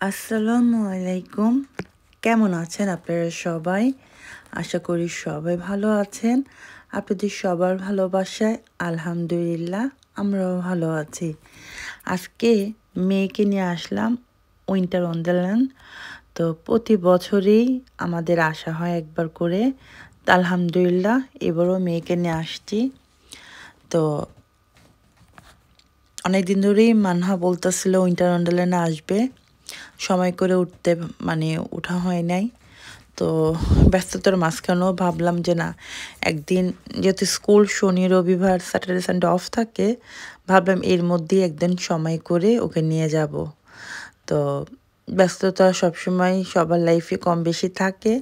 আসসালামু আলাইকুম। কেমন আছেন আপনারা সবাই? আশা করি সবাই ভালো আছেন। আপনাদের সবার ভালোবাসায় আলহামদুলিল্লাহ আমরাও ভালো আছি। আজকে মেয়েকে নিয়ে আসলাম উইন্টার ওয়ান্ডারল্যান্ড। তো প্রতি বছরেই আমাদের আসা হয় একবার করে। তো আলহামদুলিল্লাহ এবারও মেয়েকে নিয়ে আসছি। তো অনেকদিন ধরেই মানহা বলতেছিল উইন্টার ওয়ান্ডারল্যান্ডে আসবে। সময় করে উঠতে ওঠা হয় নাই। তো ব্যস্ততার মাঝখানেও ভাবলাম যে না, একদিন যেহেতু স্কুল শনি রবিবার স্যাটারডে সানডে অফ থাকে, ভাবলাম এর মধ্যেই একদিন সময় করে ওকে নিয়ে যাব। তো ব্যস্ততা সবসময় সবার লাইফে কম বেশি থাকে।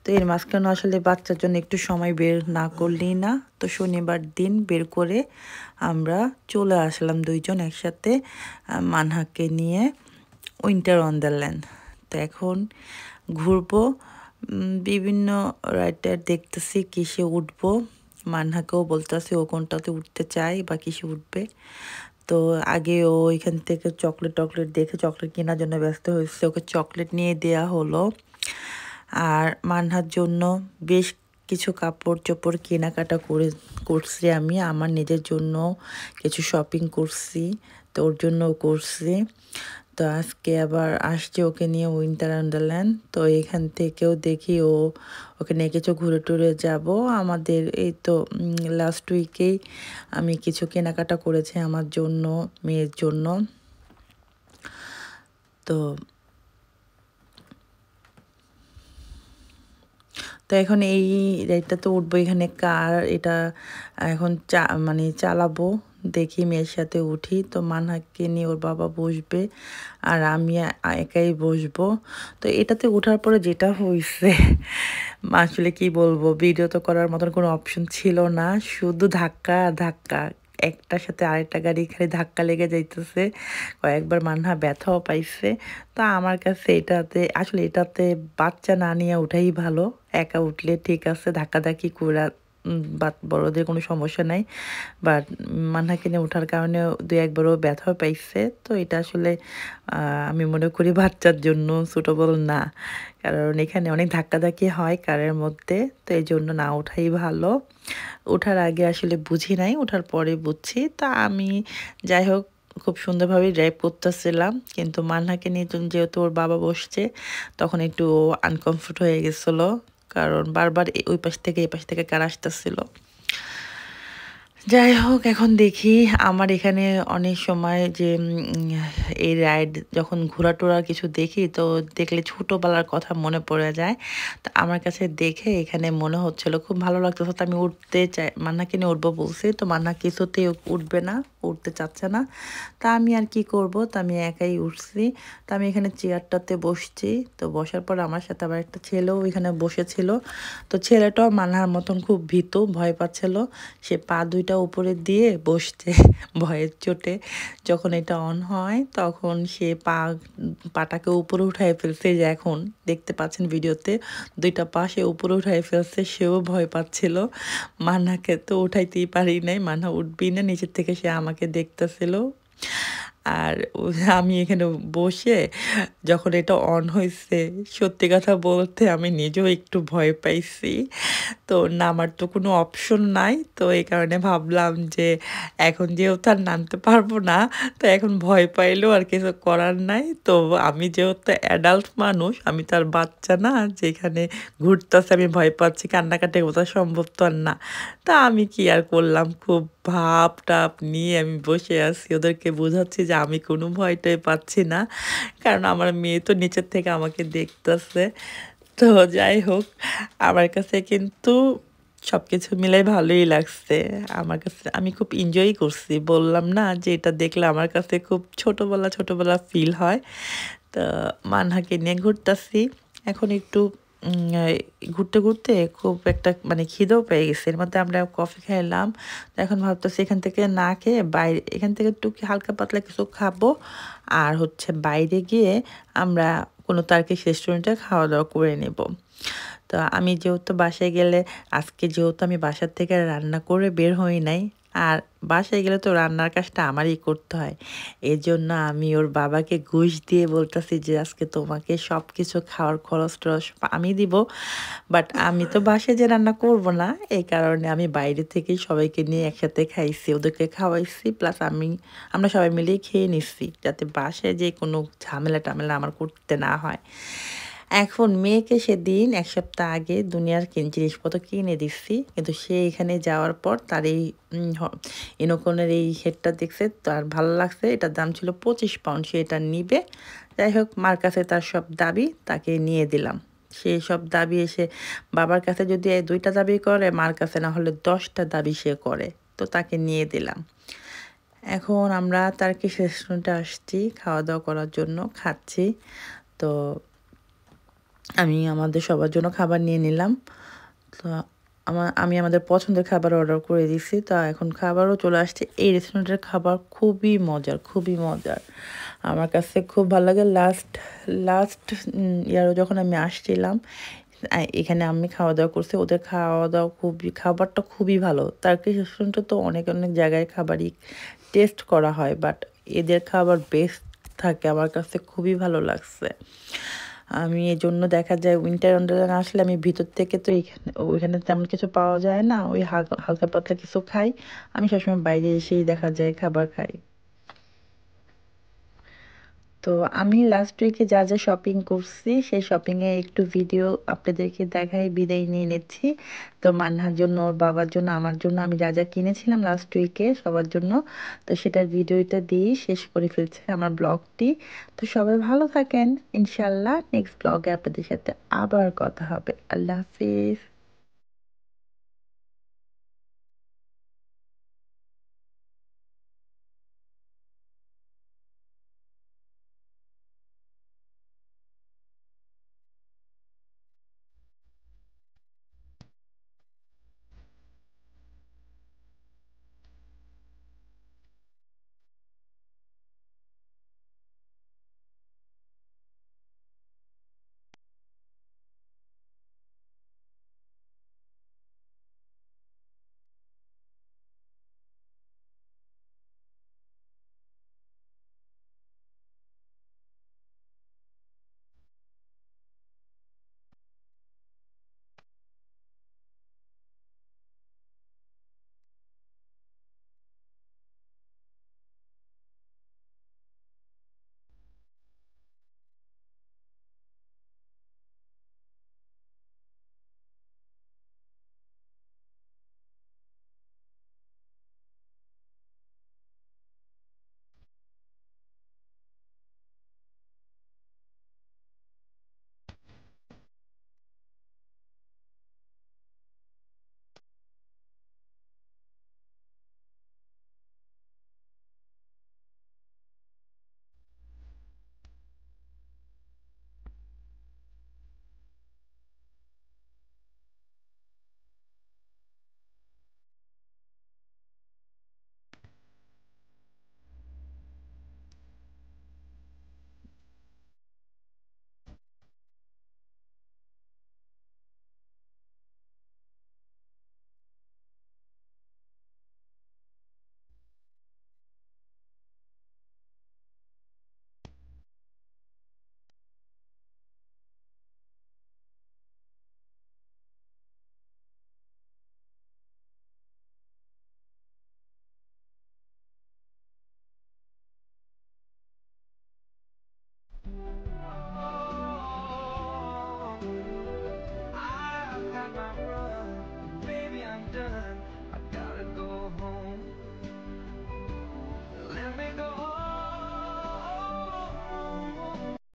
তো এর মাঝখানে আসলে বাচ্চার জন্য একটু সময় বের না করলেই না। তো শনিবার দিন বের করে আমরা চলে আসলাম দুইজন একসাথে মানহাকে নিয়ে উইন্টার ওয়ান্ডারল্যান্ড। তো এখন ঘুরবো। বিভিন্ন রাইডার দেখতেছি কিসে উঠবো। মানহাকেও বলতেছি ও কোনটাতে উঠতে চায় বা কিসে উঠবে। তো আগে ও এখান থেকে চকলেট টকলেট দেখে চকলেট কেনার জন্য ব্যস্ত হয়েছে, ওকে চকলেট নিয়ে দেয়া হলো। আর মানহার জন্য বেশ কিছু কাপড় চোপড় কেনাকাটা করছি আমি আমার নিজের জন্য, কিছু শপিং করছি, তো ওর জন্যও করছি। তো আজকে আবার আসছে ওকে নিয়ে উইন্টার ওয়ান্ডারল্যান্ড। তো এখান থেকেও দেখি ওকে নিয়ে কিছু ঘুরে টুরে যাব। আমাদের এই তো লাস্ট উইকেই আমি কিছু কেনাকাটা করেছি আমার জন্য, মেয়ের জন্য। তো তো এখন এই রাইডটাতে উঠবো। এখানে কার এটা এখন চালাবো। দেখি মেয়ের সাথে উঠি। তো মানহাকে নিয়ে ওর বাবা বসবে আর আমি একাই বসবো। তো এটাতে ওঠার পরে যেটা হয়েছে, আসলে কি বলবো, ভিডিও তো করার মতন কোনো অপশন ছিল না, শুধু ধাক্কা আর ধাক্কা। একটার সাথে আরেকটা গাড়ি খালি ধাক্কা লেগে যাইতেছে। কয়েকবার মানহা ব্যথাও পাইছে। তো আমার কাছে এটাতে বাচ্চা না নিয়ে ওঠাই ভালো। একা উঠলে ঠিক আছে, ধাক্কাধাক্কি কইরা বড়দের কোনো সমস্যা নাই। বাট মানহাকে নিয়ে ওঠার কারণে ২-১ বারও ব্যথাও পাইছে। তো এটা আসলে আমি মনে করি বাচ্চার জন্য সুটেবল না। কারণ এখানে অনেক ধাক্কাধাক্কি হয় কারের মধ্যে। তো এজন্য না ওঠাই ভালো। ওঠার আগে আসলে বুঝি নাই, ওঠার পরে বুঝছি। তা আমি যাই হোক খুব সুন্দরভাবেই ড্রাইভ করতেছিলাম। কিন্তু মানহাকে নিয়ে যেহেতু ওর বাবা বসছে, তখন একটু আনকমফোর্ট হয়ে গেছিলো। কারণ বারবার ওই পাশ থেকে এই পাশ থেকে কার আসতেছিল। যাই হোক এখন দেখি, আমার এখানে অনেক সময় যে এই রাইড যখন ঘোরাটোরা কিছু দেখি, তো দেখলে ছোটোবেলার কথা মনে পড়ে যায়। তো আমার কাছে দেখে এখানে মনে হচ্ছিল খুব ভালো লাগতেছে। তো আমি উঠতে চাই, মান্নাকে নিয়ে উঠবো বলছি। তো মান্না কিছুতেই উঠবে না, উঠতে চাচ্ছে না। তা আমি আর কি করব, তো আমি একাই উঠছি। তো আমি এখানে চেয়ারটাতে বসছি। তো বসার পর আমার সাথে আবার একটা ছেলেও এখানে বসেছিল। তো ছেলেটাও মান্নার মতন খুব ভীতু, ভয় পাচ্ছিল। সে পা দুইটা উপরে দিয়ে বসছে ভয়ের চোটে। যখন এটা অন হয় তখন সে পাটাকে উপরে উঠায় ফেলছে, যে এখন দেখতে পাচ্ছেন ভিডিওতে দুইটা পা সে উপরে উঠায় ফেলছে। সেও ভয় পাচ্ছিল। মান্নাকে তো উঠাইতেই পারি নাই, মান্না উঠবেই না, নিচের থেকে সে আমাকে দেখতেছিল। আর আমি এখানে বসে যখন এটা অন হয়েছে, সত্যি কথা বলতে আমি নিজেও একটু ভয় পাইছি। তো নামার তো কোনো অপশন নাই। তো এই কারণে ভাবলাম যে এখন যেহেতু আর নামতে পারবো না, তো এখন ভয় পাইলেও আর কিছু করার নাই। তো আমি যেহেতু অ্যাডাল্ট মানুষ, আমি তো আর বাচ্চা না যেখানে ঘুরতেছে আমি ভয় পাচ্ছি, কান্নাকাটি কোথাও সম্ভব তো আর না। তা আমি কি আর করলাম, খুব ভাব টাপ নিয়ে আমি বসে আছি, ওদেরকে বোঝাচ্ছি যে আমি কোনো ভয়টাই পাচ্ছি না। কারণ আমার মেয়ে তো নিচের থেকে আমাকে দেখতেছে। তো যাই হোক, আমার কাছে কিন্তু সবকিছু মিলাই ভালোই লাগছে। আমার কাছে আমি খুব এনজয় করছি। বললাম না যে এটা দেখলে আমার কাছে খুব ছোটবেলা ফিল হয়। তো মানহাকে নিয়ে ঘুরতাছি। এখন একটু ঘুরতে খুব একটা খিদেও পেয়ে গেছে। এর মধ্যে আমরা কফি খাইলাম। তো এখন ভাবতেছি এখান থেকে না খেয়ে বাইরে, এখান থেকে একটু হালকা পাতলা কিছু খাবো। আর হচ্ছে বাইরে গিয়ে আমরা কোনো টার্কিশ রেস্টুরেন্টে খাওয়া দাওয়া করে নেব। তো আমি যেহেতু বাসায় গেলে, আজকে যেহেতু আমি বাসার থেকে রান্না করে বের হই নাই, আর বাসায় গেলে তো রান্নার কাজটা আমারই করতে হয়। এজন্য আমি ওর বাবাকে ঘুষ দিয়ে বলতেছি যে আজকে তোমাকে সব কিছু খাওয়ার খরচ-টরচ আমি দিব। বাট আমি তো বাসায় যেয়ে রান্না করব না। এই কারণে আমি বাইরে থেকেই সবাইকে নিয়ে একসাথে খাইছি। ওদেরকে খাওয়াইছি প্লাস আমরা সবাই মিলেই খেয়ে নিচ্ছি। যাতে বাসায় যেয়ে কোনো ঝামেলা-টামেলা আমার করতে না হয়। এখন মেয়েকে সেদিন ১ সপ্তাহ আগে দুনিয়ার জিনিসপত্র কিনে দিচ্ছি। কিন্তু সে এখানে যাওয়ার পর তার এই ইনোকনের এই হেডটা দেখছে, তার ভালো লাগছে। এটার দাম ছিল ৳২৫ সে এটা নিবে। যাই হোক মার কাছে তার সব দাবি তাকে নিয়ে দিলাম। সে সব দাবি এসে বাবার কাছে যদি ২ টা দাবি করে, মার কাছে না হলে ১০ টা দাবি সে করে। তো তাকে নিয়ে দিলাম। এখন আমরা টার্কিশ রেস্টুরেন্টে আসছি খাওয়া-দাওয়া করার জন্য, খাচ্ছি। তো আমি আমাদের সবার জন্য খাবার নিয়ে নিলাম। তো আমি আমাদের পছন্দের খাবার অর্ডার করে দিছি। তো এখন খাবারও চলে আসছে। এই রেস্টুরেন্টের খাবার খুবই মজার, খুবই মজার। আমার কাছে খুব ভাল লাগে। লাস্ট লাস্ট ইয়ারও যখন আমি আসছিলাম, এখানে আমি খাওয়া-দাওয়া করছি। ওদের খাওয়া-দাওয়া খাবারটা খুবই ভালো। টার্কিশ রেস্টুরেন্টে তো অনেক, অনেক জায়গায় খাবারই টেস্ট করা হয়। বাট এদের খাবার বেস্ট থাকে। আমার কাছে খুবই ভালো লাগছে। আমি এজন্য দেখা যায় উইন্টার ওয়ান্ডারল্যান্ড আসলে আমি ভিতর থেকে তো ওইখানে তেমন কিছু পাওয়া যায় না। ওই হালকা পাতলা কিছু খাই। আমি সবসময় বাইরে এসেই দেখা যায় খাবার খাই। তো আমি লাস্ট উইকে যা শপিং করছি সেই শপিংয়ে একটু ভিডিও আপনাদেরকে দেখাই বিদায় নিয়ে নিচ্ছি। তো মান্নার জন্য, ওর বাবার জন্য, আমার জন্য আমি যা কিনেছিলাম লাস্ট উইকে সবার জন্য, তো সেটার ভিডিওটা দিয়ে শেষ করে ফেলছি আমার ব্লগটি। তো সবাই ভালো থাকেন। ইনশাল্লাহ নেক্সট ব্লগে আপনাদের সাথে আবার কথা হবে। আল্লাহ হাফিজ।